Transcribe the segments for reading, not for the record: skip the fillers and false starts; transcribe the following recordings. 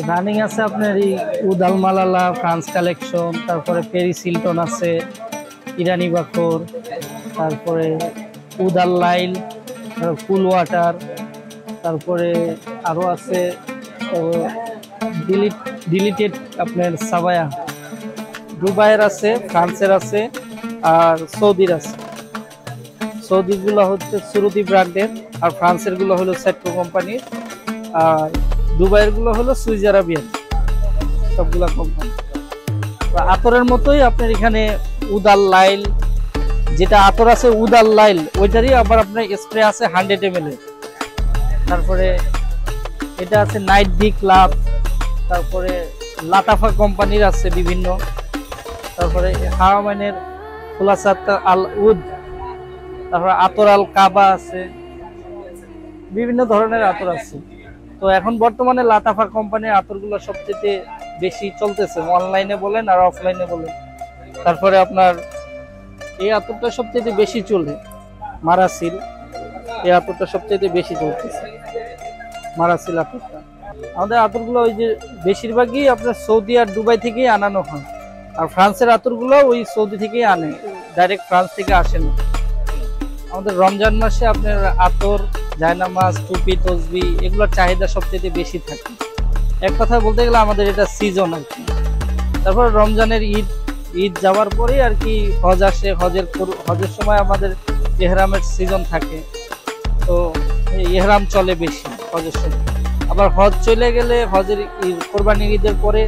Running আছে আপনার এই উদাল মালালা ফ্রান্স কালেকশন, তারপরে প্যারিস হিলটন আছে, ইরানি বাখর, তারপরে উদাল লাইল, কুল ওয়াটার, তারপরে আরো আছে ডিলিটেড আপনার সাবায়া। দুবাইয়ের আছে, ফ্রান্সের আছে, আর সৌদির আছে। সৌদির গুলো হচ্ছে সুরুদি ব্র্যান্ডের, আর ফ্রান্সের গুলো হলো সেট্রো কোম্পানির, আর দুবাইয়ের গুলো হলো সুইস আরাবিয়ান, সবগুলা কোম্পানি। আতরের মতোই আপনার এখানে উদাল লাইল, যেটা আতর আছে উদাল লাইল ওইটারই আবার আপনার স্প্রে আছে 100 ml এর। তারপরে এটা আছে নাইট ডি ক্লাব, তারপরে লাতাফা কোম্পানির আছে বিভিন্ন, তারপরে হাওয়ামানের খোলাসাত আল উদ, তারপরে আতর আল কাবা আছে, বিভিন্ন ধরনের আতর আছে। তো এখন বর্তমানে লাতাফা কোম্পানির আতরগুলো সবচেয়ে বেশি চলতেছে, অনলাইনে বলেন আর অফলাইনে বলেন। তারপরে আপনার এই আতরটা সবচেয়ে বেশি চলে, মারাসিল, এই আতরটা সবচেয়ে বেশি চলতেছে, মারাসিল আতরটা। আমাদের আতরগুলো ওই যে বেশিরভাগই আপনার সৌদি আর দুবাই থেকেই আনানো হয়, আর ফ্রান্সের আতরগুলো ওই সৌদি থেকেই আনে, ডাইরেক্ট ফ্রান্স থেকে আসে না। আমাদের রমজান মাসে আপনার আতর, জায়নামাজ, টুপি, তসবি এগুলোর চাহিদা সবচেয়ে বেশি থাকে। এক কথা বলতে গেলে আমাদের এটা সিজন আর কি। তারপর রমজানের ঈদ যাওয়ার পরে আর কি হজ আসে, হজের সময় আমাদের ইহরামের সিজন থাকে, তো ইহরাম চলে বেশি হজের সময়। আবার হজ চলে গেলে হজের কোরবানির ঈদের পরে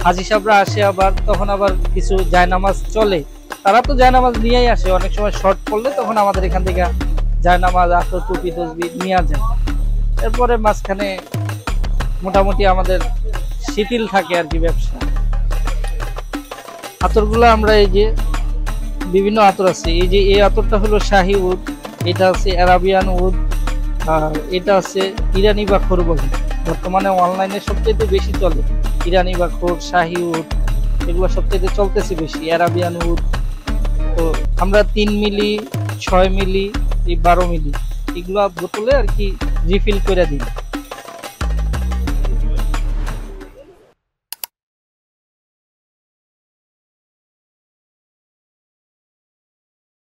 হাজি সাহেবরা আসে, আবার তখন আবার কিছু জায়নামাজ চলে, তারা তো জায়নামাজ নিয়েই আসে। অনেক সময় শর্ট পড়লে তখন আমাদের এখান থেকে জায়নামাজ, আতর, টুপি, তসবি নিয়ে যায়। এরপরে মাঝখানে মোটামুটি আমাদের শিথিল থাকে আর কি ব্যবসা। আতরগুলো আমরা এই যে বিভিন্ন আতর আছে, এই যে এই আতরটা হলো শাহি উদ, এটা আছে আরাবিয়ান উদ, আর এটা আছে ইরানি বাখর বলে। বর্তমানে অনলাইনে সবচেয়ে বেশি চলে ইরানি বাখর, শাহি উদ, এগুলো সবচেয়ে চলতেছে বেশি, আরাবিয়ান উদ। তো আমরা 3 মিলি, 6 মিলি, এই 12 মিলি এগুলো বোতলে আর কি রিফিল করে দিই।